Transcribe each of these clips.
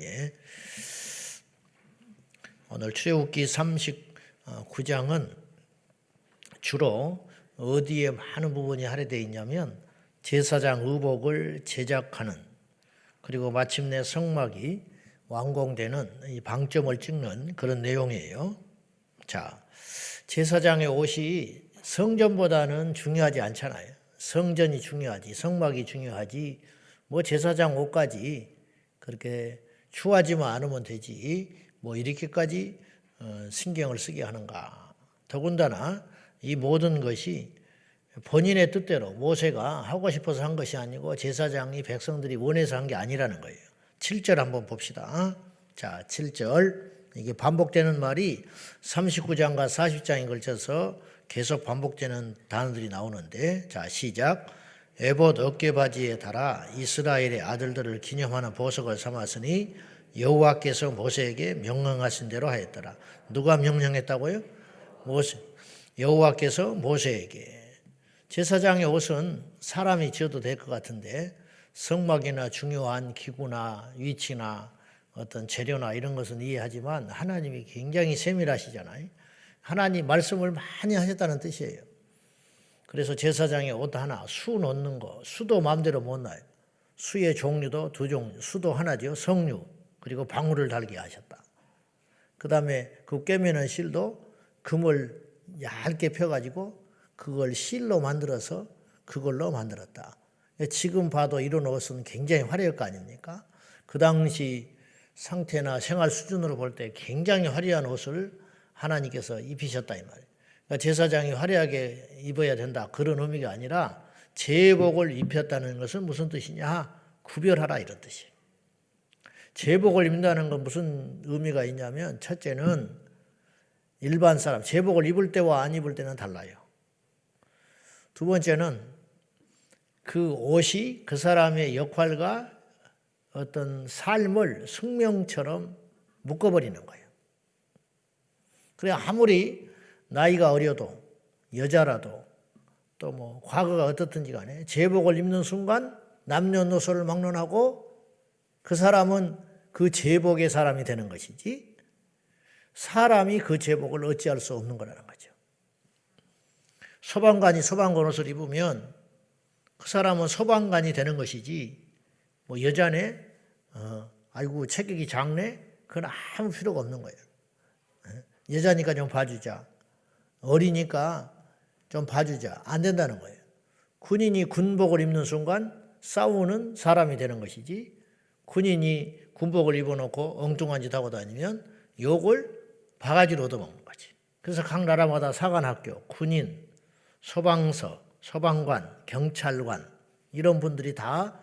예. 오늘 출애굽기 39장은 주로 어디에 많은 부분이 할애되어 있냐면 제사장 의복을 제작하는, 그리고 마침내 성막이 완공되는 이 방점을 찍는 그런 내용이에요. 자, 제사장의 옷이 성전보다는 중요하지 않잖아요. 성전이 중요하지, 성막이 중요하지, 뭐 제사장 옷까지 그렇게 추하지만 않으면 되지 뭐 이렇게까지 신경을 쓰게 하는가. 더군다나 이 모든 것이 본인의 뜻대로 모세가 하고 싶어서 한 것이 아니고 제사장이 백성들이 원해서 한 게 아니라는 거예요. 7절 한번 봅시다. 자, 7절. 이게 반복되는 말이 39장과 40장에 걸쳐서 계속 반복되는 단어들이 나오는데, 자, 시작. 에봇 어깨바지에 달아 이스라엘의 아들들을 기념하는 보석을 삼았으니 여호와께서 모세에게 명령하신 대로 하였더라. 누가 명령했다고요? 모세. 여호와께서 모세에게. 제사장의 옷은 사람이 지어도 될 것 같은데 성막이나 중요한 기구나 위치나 어떤 재료나 이런 것은 이해하지만 하나님이 굉장히 세밀하시잖아요. 하나님 말씀을 많이 하셨다는 뜻이에요. 그래서 제사장의 옷 하나, 수 놓는 거, 수도 마음대로 못 놔요. 수의 종류도 두 종류, 수도 하나죠. 석류, 그리고 방울을 달게 하셨다. 그 다음에 그 꿰매는 실도 금을 얇게 펴가지고 그걸 실로 만들어서 그걸로 만들었다. 지금 봐도 이런 옷은 굉장히 화려할 거 아닙니까? 그 당시 상태나 생활 수준으로 볼 때 굉장히 화려한 옷을 하나님께서 입히셨다 이 말이에요. 그러니까 제사장이 화려하게 입어야 된다 그런 의미가 아니라 제복을 입혔다는 것은 무슨 뜻이냐? 구별하라 이런 뜻이에요. 제복을 입는다는 건 무슨 의미가 있냐면 첫째는 일반 사람, 제복을 입을 때와 안 입을 때는 달라요. 두 번째는 그 옷이 그 사람의 역할과 어떤 삶을 숙명처럼 묶어버리는 거예요. 그래 아무리 나이가 어려도 여자라도 또 뭐 과거가 어떻든지 간에 제복을 입는 순간 남녀노소를 막론하고 그 사람은 그 제복의 사람이 되는 것이지 사람이 그 제복을 어찌할 수 없는 거라는 거죠. 소방관이 소방관 옷을 입으면 그 사람은 소방관이 되는 것이지 뭐 여자네, 아이고 체격이 작네, 그건 아무 필요가 없는 거예요. 여자니까 좀 봐주자, 어리니까 좀 봐주자, 안 된다는 거예요. 군인이 군복을 입는 순간 싸우는 사람이 되는 것이지 군인이 군복을 입어놓고 엉뚱한 짓 하고 다니면 욕을 바가지로 얻어먹는 거지. 그래서 각 나라마다 사관학교, 군인, 소방서, 소방관, 경찰관 이런 분들이 다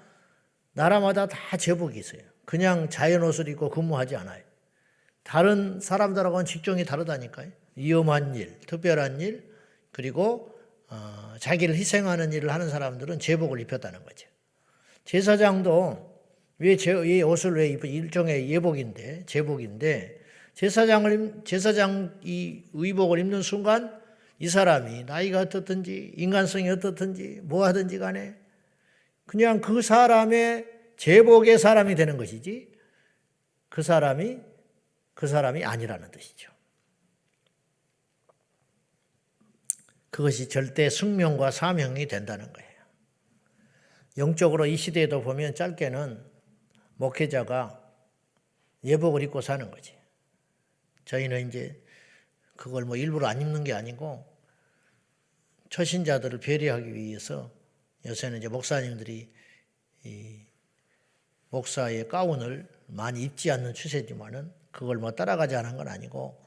나라마다 다 제복이 있어요. 그냥 자연 옷을 입고 근무하지 않아요. 다른 사람들하고는 직종이 다르다니까요. 위험한 일, 특별한 일, 그리고 자기를 희생하는 일을 하는 사람들은 제복을 입혔다는 거죠. 제사장도 왜 옷을 왜 입어? 일종의 예복인데, 제복인데 제사장이 의복을 입는 순간 이 사람이 나이가 어떻든지 인간성이 어떻든지 뭐 하든지 간에 그냥 그 사람의 제복의 사람이 되는 것이지 그 사람이 아니라는 뜻이죠. 그것이 절대 숙명과 사명이 된다는 거예요. 영적으로 이 시대에도 보면 짧게는 목회자가 예복을 입고 사는 거지. 저희는 이제 그걸 뭐 일부러 안 입는 게 아니고 초신자들을 배려하기 위해서 요새는 이제 목사님들이 이 목사의 가운을 많이 입지 않는 추세지만은 그걸 뭐 따라가지 않은 건 아니고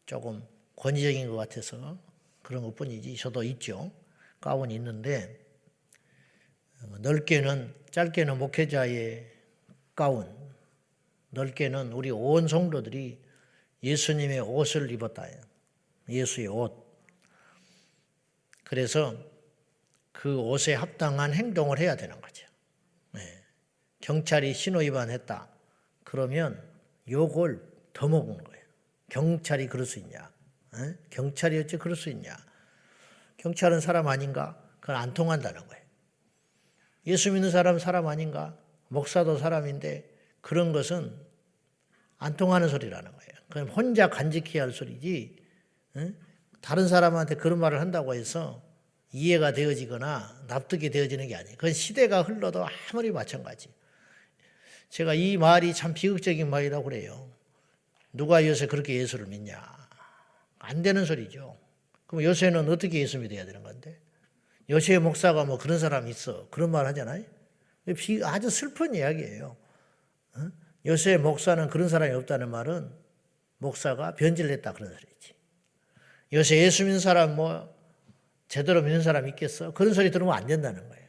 조금 권위적인 것 같아서 그런 것 뿐이지 저도 있죠. 가운이 있는데 넓게는 짧게는 목회자의 가운, 넓게는 우리 온 성도들이 예수님의 옷을 입었다. 예수의 옷. 그래서 그 옷에 합당한 행동을 해야 되는 거죠. 네. 경찰이 신호위반했다. 그러면 욕을 더 먹은 거예요. 경찰이 그럴 수 있냐? 경찰이 어찌 그럴 수 있냐? 경찰은 사람 아닌가? 그건 안 통한다는 거예요. 예수 믿는 사람 아닌가? 목사도 사람인데 그런 것은 안 통하는 소리라는 거예요. 그럼 혼자 간직해야 할 소리지, 다른 사람한테 그런 말을 한다고 해서 이해가 되어지거나 납득이 되어지는 게 아니에요. 그건 시대가 흘러도 아무리 마찬가지. 제가 이 말이 참 비극적인 말이라고 그래요. 누가 요새 그렇게 예수를 믿냐? 안 되는 소리죠. 그럼 요새는 어떻게 예수 믿어야 되는 건데? 요새 목사가 뭐 그런 사람이 있어. 그런 말 하잖아요. 아주 슬픈 이야기예요. 요새 목사는 그런 사람이 없다는 말은 목사가 변질했다 그런 소리지. 요새 예수 믿는 사람 뭐 제대로 믿는 사람 있겠어? 그런 소리 들으면 안 된다는 거예요.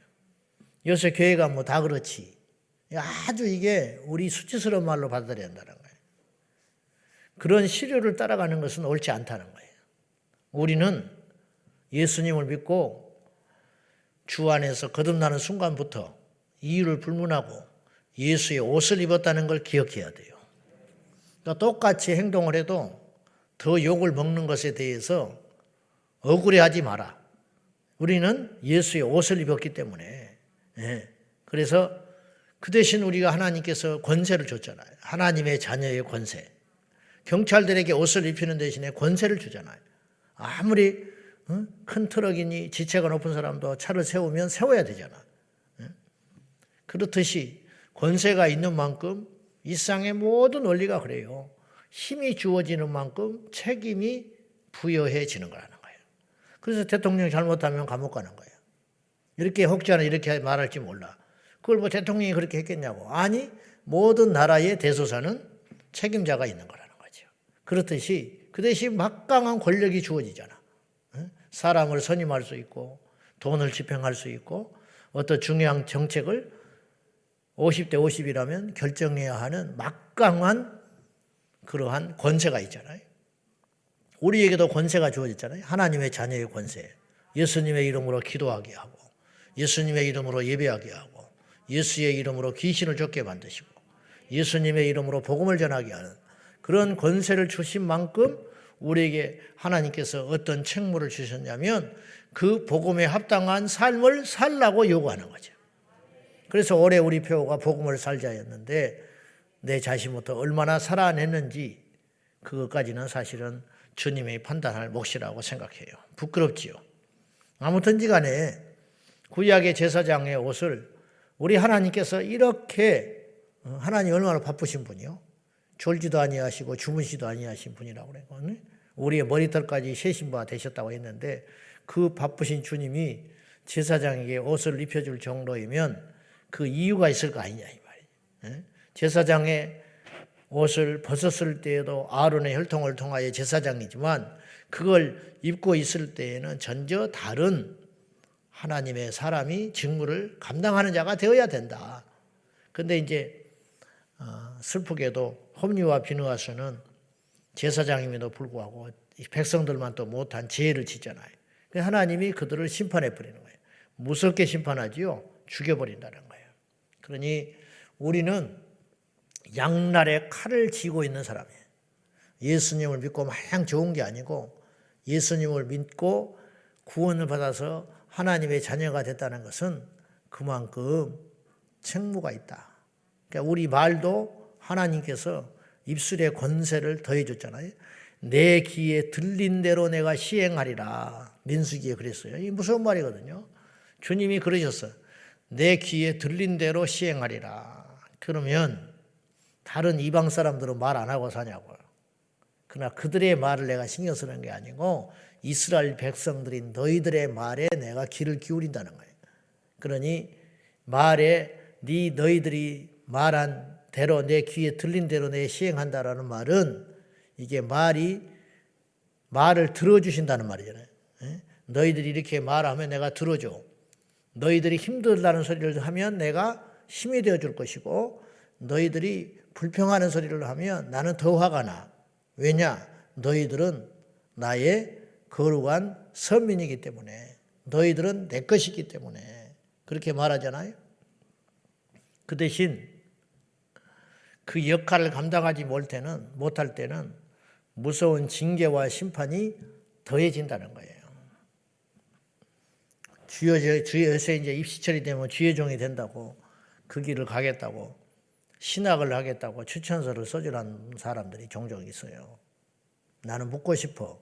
요새 교회가 뭐 다 그렇지. 아주 이게 우리 수치스러운 말로 받아들여야 한다는 거예요. 그런 시류를 따라가는 것은 옳지 않다는 거예요. 우리는 예수님을 믿고 주 안에서 거듭나는 순간부터 이유를 불문하고 예수의 옷을 입었다는 걸 기억해야 돼요. 그러니까 똑같이 행동을 해도 더 욕을 먹는 것에 대해서 억울해하지 마라. 우리는 예수의 옷을 입었기 때문에. 그래서 그 대신 우리가 하나님께서 권세를 줬잖아요. 하나님의 자녀의 권세. 경찰들에게 옷을 입히는 대신에 권세를 주잖아요. 아무리 큰 트럭이니 지체가 높은 사람도 차를 세우면 세워야 되잖아. 그렇듯이 권세가 있는 만큼 이 세상의 모든 원리가 그래요. 힘이 주어지는 만큼 책임이 부여해지는 거라는 거예요. 그래서 대통령이 잘못하면 감옥 가는 거예요. 이렇게 혹자는 이렇게 말할지 몰라. 그걸 뭐 대통령이 그렇게 했겠냐고. 아니, 모든 나라의 대소사는 책임자가 있는 거라는 거죠. 그렇듯이 그 대신 막강한 권력이 주어지잖아. 사람을 선임할 수 있고 돈을 집행할 수 있고 어떤 중요한 정책을 50대 50이라면 결정해야 하는 막강한 그러한 권세가 있잖아요. 우리에게도 권세가 주어졌잖아요. 하나님의 자녀의 권세. 예수님의 이름으로 기도하게 하고 예수님의 이름으로 예배하게 하고 예수의 이름으로 귀신을 쫓게 만드시고 예수님의 이름으로 복음을 전하게 하는 그런 권세를 주신 만큼 우리에게 하나님께서 어떤 책무를 주셨냐면 그 복음에 합당한 삶을 살라고 요구하는 거죠. 그래서 올해 우리 표가 복음을 살자였는데 내 자신부터 얼마나 살아냈는지 그것까지는 사실은 주님이 판단할 몫이라고 생각해요. 부끄럽지요. 아무튼지 간에 구약의 제사장의 옷을 우리 하나님께서 이렇게 하나님 얼마나 바쁘신 분이요. 졸지도 아니하시고 주무시도 아니하신 분이라고 그래요. 우리의 머리털까지 세신 바 되셨다고 했는데 그 바쁘신 주님이 제사장에게 옷을 입혀줄 정도이면 그 이유가 있을 거 아니냐 이 말이에요. 제사장의 옷을 벗었을 때에도 아론의 혈통을 통하여 제사장이지만 그걸 입고 있을 때에는 전혀 다른 하나님의 사람이 직무를 감당하는 자가 되어야 된다. 그런데 이제 슬프게도 홈리와 비느하스는 제사장임에도 불구하고 백성들만 또 못한 죄를 짓잖아요. 하나님이 그들을 심판해 버리는 거예요. 무섭게 심판하지요. 죽여버린다는 거예요. 그러니 우리는 양날에 칼을 쥐고 있는 사람이에요. 예수님을 믿고 마냥 좋은 게 아니고 예수님을 믿고 구원을 받아서 하나님의 자녀가 됐다는 것은 그만큼 책무가 있다. 그러니까 우리 말도 하나님께서 입술의 권세를 더해줬잖아요. 내 귀에 들린 대로 내가 시행하리라. 민수기에 그랬어요. 이게 무서운 말이거든요. 주님이 그러셨어요. 내 귀에 들린 대로 시행하리라. 그러면 다른 이방 사람들은 말 안 하고 사냐고요. 그러나 그들의 말을 내가 신경 쓰는 게 아니고 이스라엘 백성들인 너희들의 말에 내가 귀를 기울인다는 거예요. 그러니 말에 너희들이 말한 대로 내 귀에 들린 대로 내 시행한다라는 말은 이게 말을 들어주신다는 말이잖아요. 너희들이 이렇게 말하면 내가 들어줘. 너희들이 힘들다는 소리를 하면 내가 힘이 되어줄 것이고 너희들이 불평하는 소리를 하면 나는 더 화가 나. 왜냐? 너희들은 나의 거룩한 선민이기 때문에 너희들은 내 것이기 때문에 그렇게 말하잖아요. 그 대신 그 역할을 감당하지 못할 때는 무서운 징계와 심판이 더해진다는 거예요. 주여서 이제 입시철이 되면 주의 종이 된다고 그 길을 가겠다고 신학을 하겠다고 추천서를 써주라는 사람들이 종종 있어요. 나는 묻고 싶어.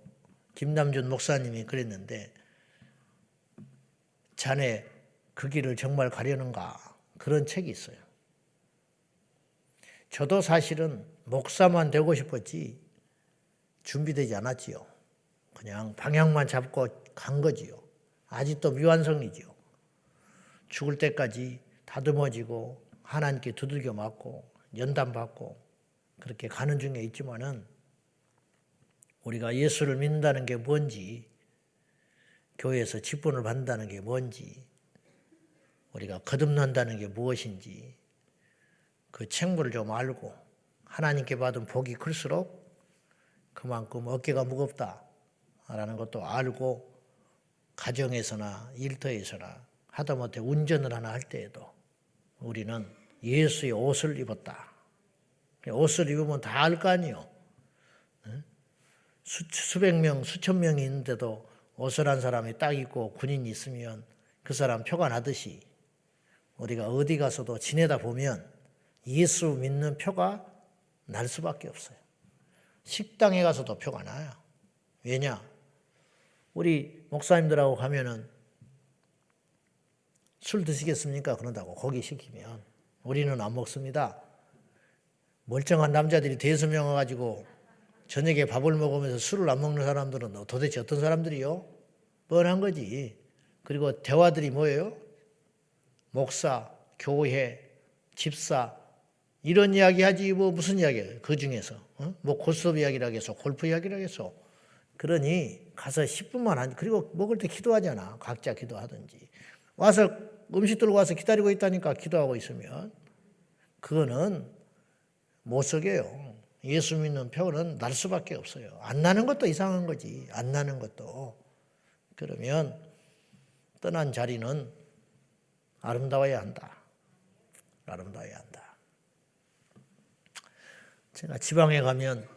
김남준 목사님이 그랬는데 자네 그 길을 정말 가려는가? 그런 책이 있어요. 저도 사실은 목사만 되고 싶었지 준비되지 않았지요. 그냥 방향만 잡고 간 거지요. 아직도 미완성이지요. 죽을 때까지 다듬어지고 하나님께 두들겨 맞고 연단받고 그렇게 가는 중에 있지만은 우리가 예수를 믿는다는 게 뭔지, 교회에서 직분을 받는다는 게 뭔지, 우리가 거듭난다는 게 무엇인지 그 책무를 좀 알고 하나님께 받은 복이 클수록 그만큼 어깨가 무겁다라는 것도 알고 가정에서나 일터에서나 하다못해 운전을 하나 할 때에도 우리는 예수의 옷을 입었다. 옷을 입으면 다 알 거 아니에요. 수백 명, 수천 명이 있는데도 옷을 한 사람이 딱 입고 군인이 있으면 그 사람 표가 나듯이 우리가 어디 가서도 지내다 보면 예수 믿는 표가 날 수밖에 없어요. 식당에 가서도 표가 나요. 왜냐? 우리 목사님들하고 가면은 술 드시겠습니까? 그런다고 고기 시키면 우리는 안 먹습니다. 멀쩡한 남자들이 대여섯 명 와가지고 저녁에 밥을 먹으면서 술을 안 먹는 사람들은 도대체 어떤 사람들이요? 뻔한 거지. 그리고 대화들이 뭐예요? 목사, 교회, 집사 이런 이야기 하지 뭐 무슨 이야기예요? 그 중에서 뭐 고스톱 이야기를 하겠어, 골프 이야기를 하겠어. 그러니 가서 10분만 한 그리고 먹을 때 기도하잖아. 각자 기도하든지 와서 음식 들고 와서 기다리고 있다니까 기도하고 있으면 그거는 못 속여요. 예수 믿는 표는 날 수밖에 없어요. 안 나는 것도 이상한 거지. 안 나는 것도. 그러면 떠난 자리는 아름다워야 한다. 아름다워야 한다. 제가 지방에 가면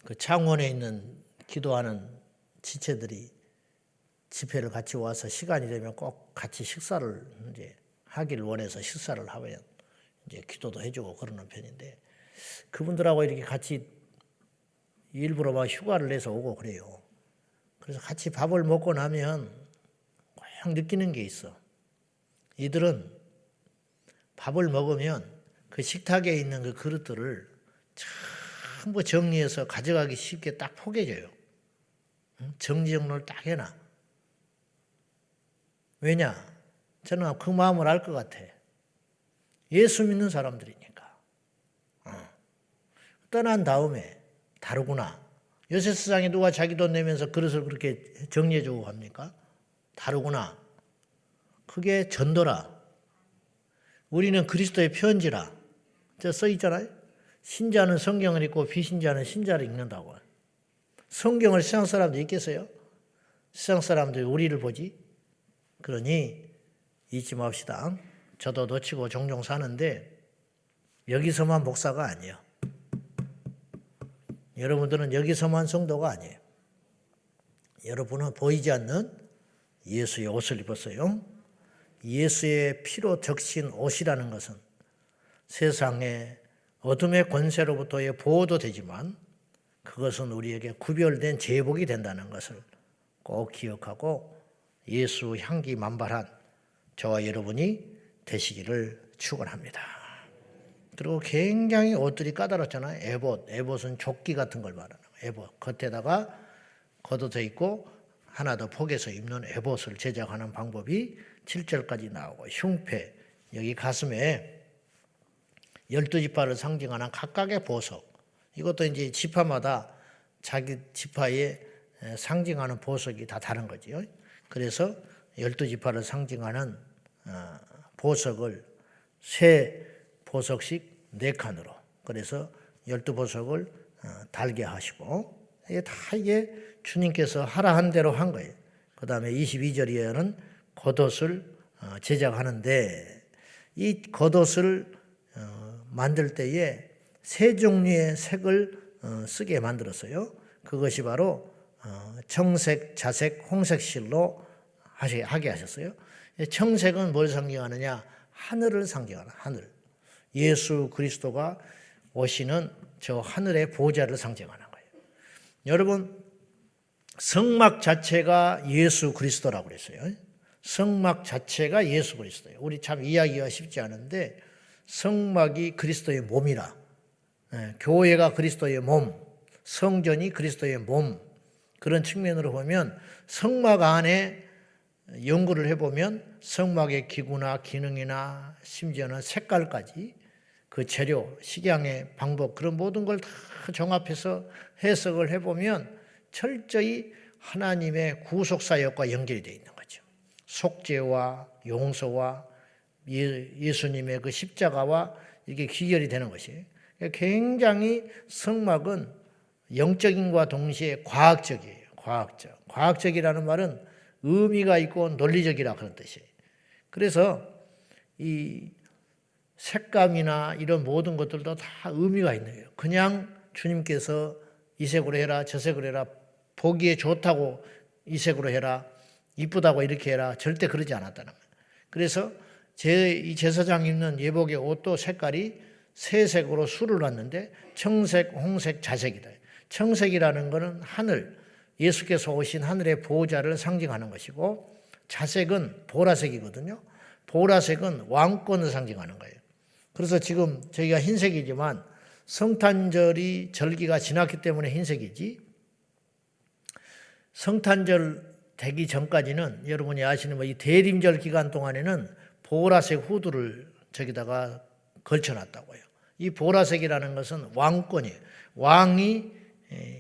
그 창원에 있는 기도하는 지체들이 집회를 같이 와서 시간이 되면 꼭 같이 식사를 이제 하기를 원해서 식사를 하면 이제 기도도 해주고 그러는 편인데 그분들하고 이렇게 같이 일부러 막 휴가를 내서 오고 그래요. 그래서 같이 밥을 먹고 나면 꼭 느끼는 게 있어. 이들은 밥을 먹으면 그 식탁에 있는 그 그릇들을 전부 정리해서 가져가기 쉽게 딱 포개져요. 정리정돈을 딱 해놔. 왜냐? 저는 그 마음을 알 것 같아. 예수 믿는 사람들이니까. 떠난 다음에 다르구나. 요새 세상에 누가 자기 돈 내면서 그릇을 그렇게 정리해주고 합니까? 다르구나. 그게 전도라. 우리는 그리스도의 편지라. 저 써 있잖아요. 신자는 성경을 읽고 비신자는 신자를 읽는다고. 성경을 세상 사람들이 읽겠어요? 세상 사람들이 우리를 보지? 그러니 잊지 맙시다. 저도 놓치고 종종 사는데 여기서만 목사가 아니에요. 여러분들은 여기서만 성도가 아니에요. 여러분은 보이지 않는 예수의 옷을 입었어요. 예수의 피로 적신 옷이라는 것은 세상의 어둠의 권세로부터의 보호도 되지만 그것은 우리에게 구별된 제복이 된다는 것을 꼭 기억하고 예수 향기 만발한 저와 여러분이 되시기를 축원합니다. 그리고 굉장히 옷들이 까다롭잖아요. 에봇은 조끼 같은 걸 말하는 거예요. 에봇 겉에다가 걷어져 있고 하나 더 폭에서 입는 에봇을 제작하는 방법이 7절까지 나오고 흉패 여기 가슴에 12지파를 상징하는 각각의 보석 이것도 이제 지파마다 자기 지파에 상징하는 보석이 다 다른 거죠. 그래서 12지파를 상징하는 보석을 세 보석씩 4칸으로 그래서 12보석을 달게 하시고 이게 주님께서 하라 한 대로 한 거예요. 그 다음에 22절에는 겉옷을 제작하는데 이 겉옷을 만들 때에 세 종류의 색을 쓰게 만들었어요. 그것이 바로 청색, 자색, 홍색 실로 하게 하셨어요. 청색은 뭘 상징하느냐? 하늘을 상징하는 하늘. 예수 그리스도가 오시는 저 하늘의 보좌를 상징하는 거예요. 여러분, 성막 자체가 예수 그리스도라고 그랬어요. 성막 자체가 예수 그리스도예요. 우리 참 이해하기가 쉽지 않은데 성막이 그리스도의 몸이라. 교회가 그리스도의 몸, 성전이 그리스도의 몸. 그런 측면으로 보면 성막 안에 연구를 해보면 성막의 기구나 기능이나 심지어는 색깔까지 그 재료, 식양의 방법 그런 모든 걸 다 종합해서 해석을 해보면 철저히 하나님의 구속사역과 연결이 되어 있는 거죠. 속죄와 용서와 예수님의 그 십자가와 이게 귀결이 되는 것이에요. 굉장히 성막은 영적인과 동시에 과학적이에요. 과학적. 과학적이라는 말은 의미가 있고 논리적이라 그런 뜻이에요. 그래서 이 색감이나 이런 모든 것들도 다 의미가 있는 거예요. 그냥 주님께서 이 색으로 해라, 저 색으로 해라, 보기에 좋다고 이 색으로 해라, 이쁘다고 이렇게 해라, 절대 그러지 않았다는 거예요. 그래서 이 제사장 입는 예복의 옷도 색깔이 세 색으로 수를 놨는데 청색, 홍색, 자색이다. 청색이라는 것은 하늘, 예수께서 오신 하늘의 보호자를 상징하는 것이고 자색은 보라색이거든요. 보라색은 왕권을 상징하는 거예요. 그래서 지금 저희가 흰색이지만 성탄절이 절기가 지났기 때문에 흰색이지 성탄절 되기 전까지는 여러분이 아시는 이 대림절 기간 동안에는 보라색 후드를 저기다가 걸쳐놨다고요. 이 보라색이라는 것은 왕권이에요. 왕이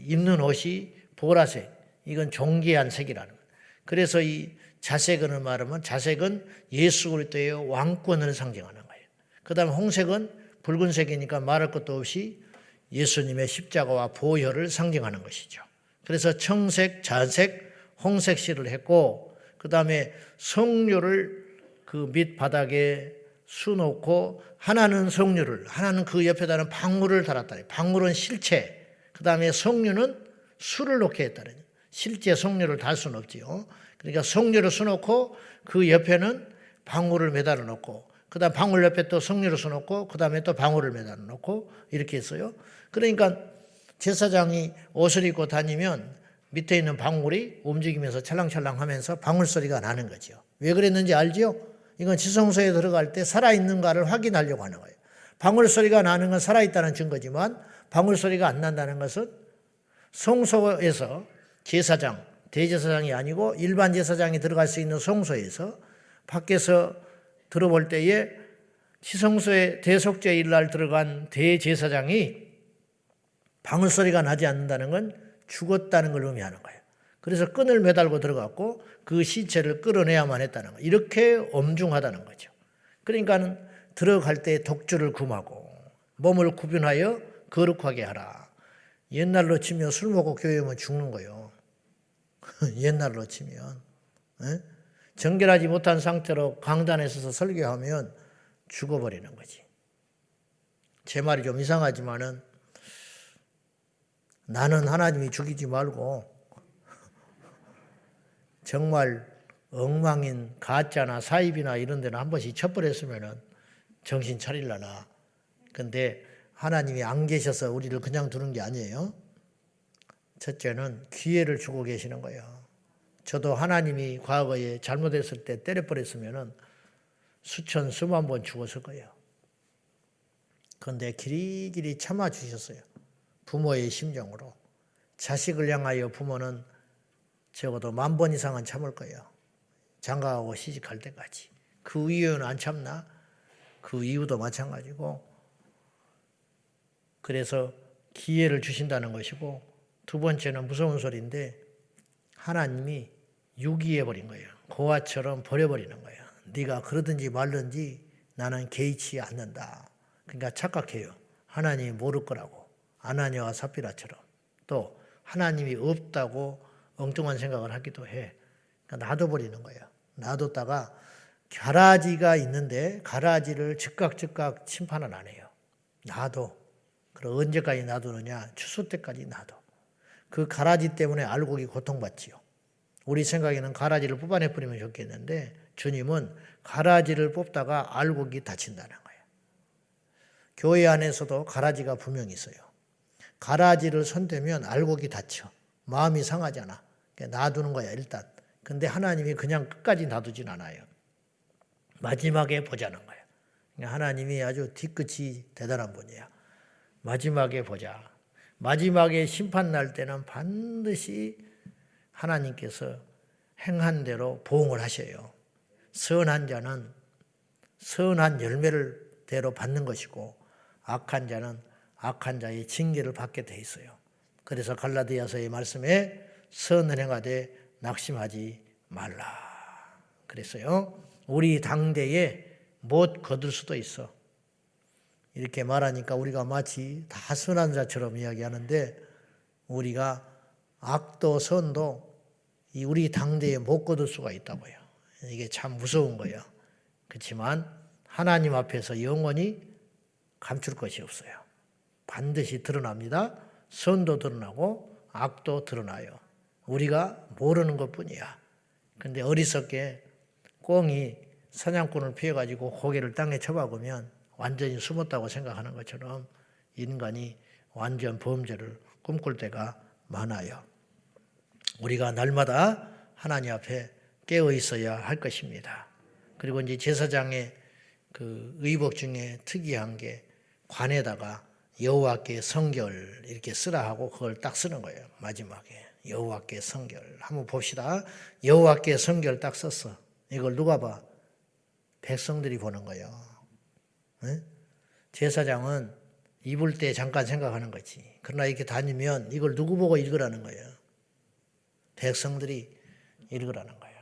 입는 옷이 보라색, 이건 존귀한 색이라는 거예요. 그래서 이 자색은 말하면 자색은 예수 그리스도의 왕권을 상징하는 거예요. 그 다음에 홍색은 붉은색이니까 말할 것도 없이 예수님의 십자가와 보혈을 상징하는 것이죠. 그래서 청색, 자색, 홍색 실을 했고 그 다음에 성류를 그 밑바닥에 수놓고 하나는 성류를, 하나는 그 옆에다는 방울을 달았다. 방울은 실체, 그 다음에 성류는 수를 놓게 했다는 거예요. 실제 성류를 달 수는 없지요. 그러니까 성류를 수놓고 그 옆에는 방울을 매달아 놓고 그 다음 방울 옆에 또 성류를 수놓고 그 다음에 또 방울을 매달아 놓고 이렇게 했어요. 그러니까 제사장이 옷을 입고 다니면 밑에 있는 방울이 움직이면서 찰랑찰랑 하면서 방울 소리가 나는 거죠. 왜 그랬는지 알지요? 이건 지성소에 들어갈 때 살아있는가를 확인하려고 하는 거예요. 방울 소리가 나는 건 살아있다는 증거지만 방울 소리가 안 난다는 것은 성소에서 제사장, 대제사장이 아니고 일반 제사장이 들어갈 수 있는 성소에서 밖에서 들어볼 때에 지성소에 대속죄 일날 들어간 대제사장이 방울 소리가 나지 않는다는 건 죽었다는 걸 의미하는 거예요. 그래서 끈을 매달고 들어갔고 그 시체를 끌어내야만 했다는 거예요. 이렇게 엄중하다는 거죠. 그러니까 들어갈 때 독주를 금하고 몸을 구분하여 거룩하게 하라. 옛날로 치면 술 먹고 교회 오면 죽는 거예요. 옛날로 치면. 정결하지 못한 상태로 강단에 서서 설교하면 죽어버리는 거지. 제 말이 좀 이상하지만은 나는 하나님이 죽이지 말고 정말 엉망인 가짜나 사입이나 이런 데는 한 번씩 쳐버렸으면은 정신 차릴라나. 근데 하나님이 안 계셔서 우리를 그냥 두는 게 아니에요. 첫째는 기회를 주고 계시는 거예요. 저도 하나님이 과거에 잘못했을 때 때려버렸으면은 수천 수만 번 죽었을 거예요. 그런데 길이길이 참아주셨어요. 부모의 심정으로. 자식을 향하여 부모는 적어도 10,000번 이상은 참을 거예요. 장가가고 시집갈 때까지. 그 이유는 안 참나? 그 이유도 마찬가지고. 그래서 기회를 주신다는 것이고 두 번째는 무서운 소리인데 하나님이 유기해버린 거예요. 고아처럼 버려버리는 거예요. 네가 그러든지 말든지 나는 개의치 않는다. 그러니까 착각해요. 하나님이 모를 거라고. 아나니아와 삽비라처럼. 또 하나님이 없다고 엉뚱한 생각을 하기도 해. 그러니까 놔둬버리는 거예요. 놔뒀다가 가라지가 있는데 가라지를 즉각 침판을 안 해요. 놔둬. 그럼 언제까지 놔두느냐? 추수 때까지 놔둬. 그 가라지 때문에 알곡이 고통받지요. 우리 생각에는 가라지를 뽑아내버리면 좋겠는데 주님은 가라지를 뽑다가 알곡이 다친다는 거예요. 교회 안에서도 가라지가 분명히 있어요. 가라지를 손대면 알곡이 다쳐. 마음이 상하잖아. 놔두는 거야 일단. 근데 하나님이 그냥 끝까지 놔두진 않아요. 마지막에 보자는 거예요. 하나님이 아주 뒤끝이 대단한 분이야. 마지막에 보자. 마지막에 심판 날 때는 반드시 하나님께서 행한 대로 보응을 하셔요. 선한 자는 선한 열매를 대로 받는 것이고 악한 자는 악한 자의 징계를 받게 돼 있어요. 그래서 갈라디아서의 말씀에 선을 행하되 낙심하지 말라 그랬어요. 우리 당대에 못 거둘 수도 있어. 이렇게 말하니까 우리가 마치 다 선한 자처럼 이야기하는데 우리가 악도 선도 우리 당대에 못 거둘 수가 있다고요. 이게 참 무서운 거예요. 그렇지만 하나님 앞에서 영원히 감출 것이 없어요. 반드시 드러납니다. 선도 드러나고 악도 드러나요. 우리가 모르는 것뿐이야. 근데 어리석게 꿩이 사냥꾼을 피해가지고 고개를 땅에 쳐박으면 완전히 숨었다고 생각하는 것처럼 인간이 완전 범죄를 꿈꿀 때가 많아요. 우리가 날마다 하나님 앞에 깨어 있어야 할 것입니다. 그리고 이제 제사장의 그 의복 중에 특이한 게 관에다가 여호와께 성결 이렇게 쓰라 하고 그걸 딱 쓰는 거예요. 마지막에 여호와께 성결 한번 봅시다. 여호와께 성결 딱 썼어. 이걸 누가 봐? 백성들이 보는 거예요. 네? 제사장은 입을 때 잠깐 생각하는 거지. 그러나 이렇게 다니면 이걸 누구 보고 읽으라는 거예요? 백성들이 읽으라는 거예요.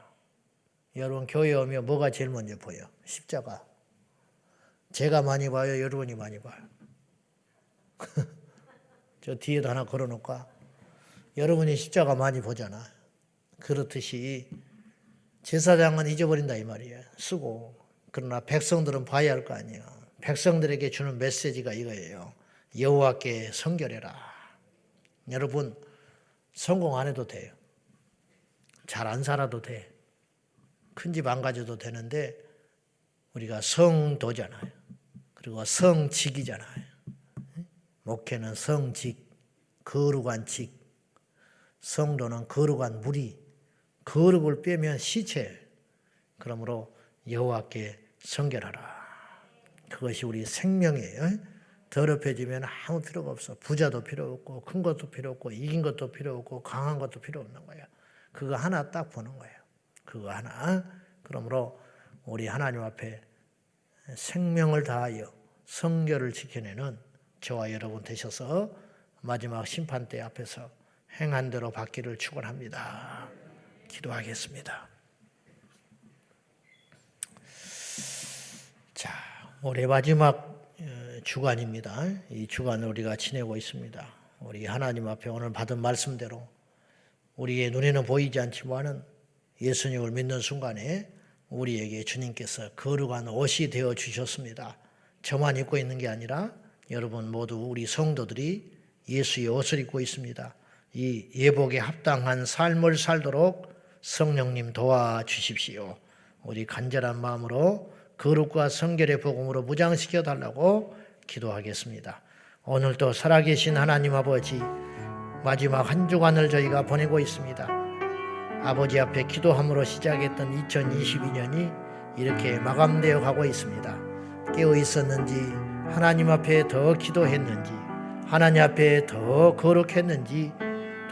여러분 교회 오면 뭐가 제일 먼저 보여? 십자가. 제가 많이 봐요? 여러분이 많이 봐요? 저 뒤에도 하나 걸어놓을까? 여러분이 십자가 많이 보잖아. 그렇듯이 제사장은 잊어버린다 이 말이에요. 쓰고. 그러나 백성들은 봐야 할 거 아니에요. 백성들에게 주는 메시지가 이거예요. 여호와께 성결해라. 여러분 성공 안 해도 돼요. 잘 안 살아도 돼. 큰 집 안 가져도 되는데 우리가 성도잖아요. 그리고 성직이잖아요. 목회는 성직, 거룩한 직, 성도는 거룩한 무리, 거룩을 빼면 시체. 그러므로 여호와께 성결하라. 그것이 우리 생명이에요. 더럽혀지면 아무 필요가 없어. 부자도 필요 없고 큰 것도 필요 없고 이긴 것도 필요 없고 강한 것도 필요 없는 거예요. 그거 하나 딱 보는 거예요. 그거 하나. 그러므로 우리 하나님 앞에 생명을 다하여 성결을 지켜내는 저와 여러분 되셔서 마지막 심판대 앞에서 행한 대로 받기를 축원합니다. 기도하겠습니다. 자, 올해 마지막 주간입니다. 이 주간을 우리가 지내고 있습니다. 우리 하나님 앞에 오늘 받은 말씀대로 우리의 눈에는 보이지 않지만은 예수님을 믿는 순간에 우리에게 주님께서 거룩한 옷이 되어 주셨습니다. 저만 입고 있는 게 아니라 여러분 모두 우리 성도들이 예수의 옷을 입고 있습니다. 이 예복에 합당한 삶을 살도록 성령님 도와주십시오. 우리 간절한 마음으로 거룩과 성결의 복음으로 무장시켜 달라고 기도하겠습니다. 오늘도 살아계신 하나님 아버지, 마지막 한 주간을 저희가 보내고 있습니다. 아버지 앞에 기도함으로 시작했던 2022년이 이렇게 마감되어 가고 있습니다. 깨어 있었는지, 하나님 앞에 더 기도했는지, 하나님 앞에 더 거룩했는지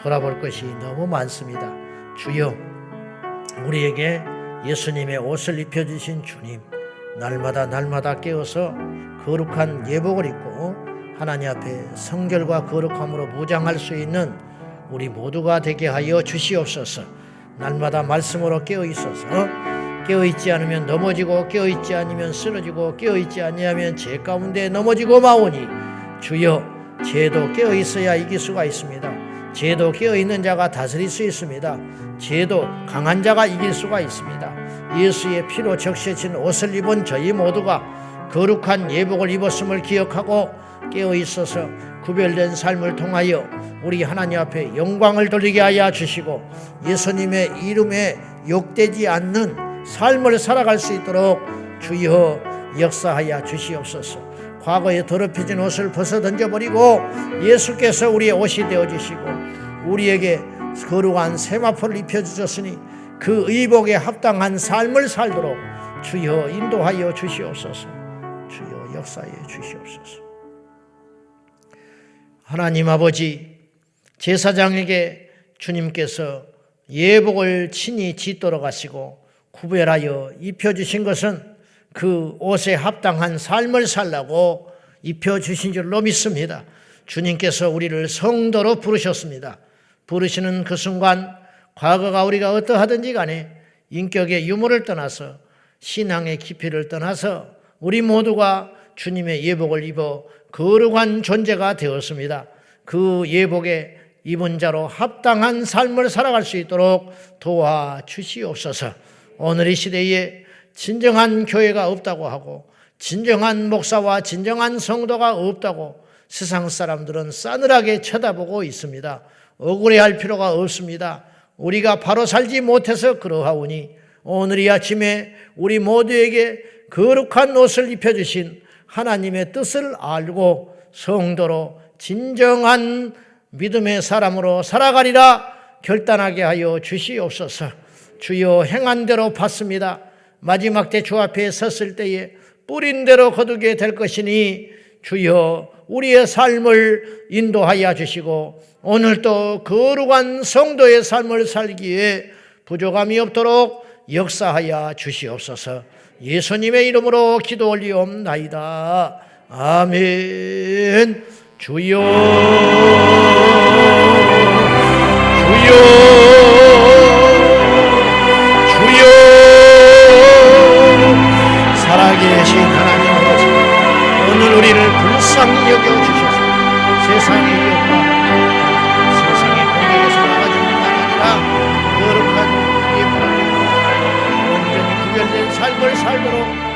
돌아볼 것이 너무 많습니다. 주여, 우리에게 예수님의 옷을 입혀주신 주님, 날마다 깨어서 거룩한 예복을 입고 하나님 앞에 성결과 거룩함으로 무장할 수 있는 우리 모두가 되게 하여 주시옵소서. 날마다 말씀으로 깨어 있어서 깨어 있지 않으면 넘어지고 깨어 있지 않으면 쓰러지고 깨어 있지 아니하면 죄 가운데 넘어지고 마오니 주여, 죄도 깨어 있어야 이길 수가 있습니다. 죄도 깨어 있는 자가 다스릴 수 있습니다. 죄도 강한 자가 이길 수가 있습니다. 예수의 피로 적셔진 옷을 입은 저희 모두가 거룩한 예복을 입었음을 기억하고 깨어 있어서 구별된 삶을 통하여 우리 하나님 앞에 영광을 돌리게 하여 주시고 예수님의 이름에 욕되지 않는 삶을 살아갈 수 있도록 주여 역사하여 주시옵소서. 과거에 더럽혀진 옷을 벗어 던져버리고 예수께서 우리의 옷이 되어주시고 우리에게 거룩한 세마포를 입혀주셨으니 그 의복에 합당한 삶을 살도록 주여 인도하여 주시옵소서. 주여 역사해 주시옵소서. 하나님 아버지, 제사장에게 주님께서 예복을 친히 짓도록 하시고 구별하여 입혀주신 것은 그 옷에 합당한 삶을 살라고 입혀주신 줄로 믿습니다. 주님께서 우리를 성도로 부르셨습니다. 부르시는 그 순간 과거가 우리가 어떠하든지 간에 인격의 유무를 떠나서 신앙의 깊이를 떠나서 우리 모두가 주님의 예복을 입어 거룩한 존재가 되었습니다. 그 예복에 입은 자로 합당한 삶을 살아갈 수 있도록 도와주시옵소서. 오늘 이 시대에 진정한 교회가 없다고 하고 진정한 목사와 진정한 성도가 없다고 세상 사람들은 싸늘하게 쳐다보고 있습니다. 억울해할 필요가 없습니다. 우리가 바로 살지 못해서 그러하오니 오늘 이 아침에 우리 모두에게 거룩한 옷을 입혀주신 하나님의 뜻을 알고 성도로 진정한 믿음의 사람으로 살아가리라 결단하게 하여 주시옵소서. 주여 행한 대로 받습니다. 마지막 때 주 앞에 섰을 때에 뿌린 대로 거두게 될 것이니 주여 우리의 삶을 인도하여 주시고 오늘도 거룩한 성도의 삶을 살기에 부족함이 없도록 역사하여 주시옵소서. 예수님의 이름으로 기도 올리옵나이다. 아멘. 주여 주여 주여 살아계신 하나님 아버지, 오늘 우리를 불쌍히 여겨주셔서 세상의 욕과 세상의 공격에서 나가주는 것 아니라 거룩한 예불을 온전히 구별된 삶을 살도록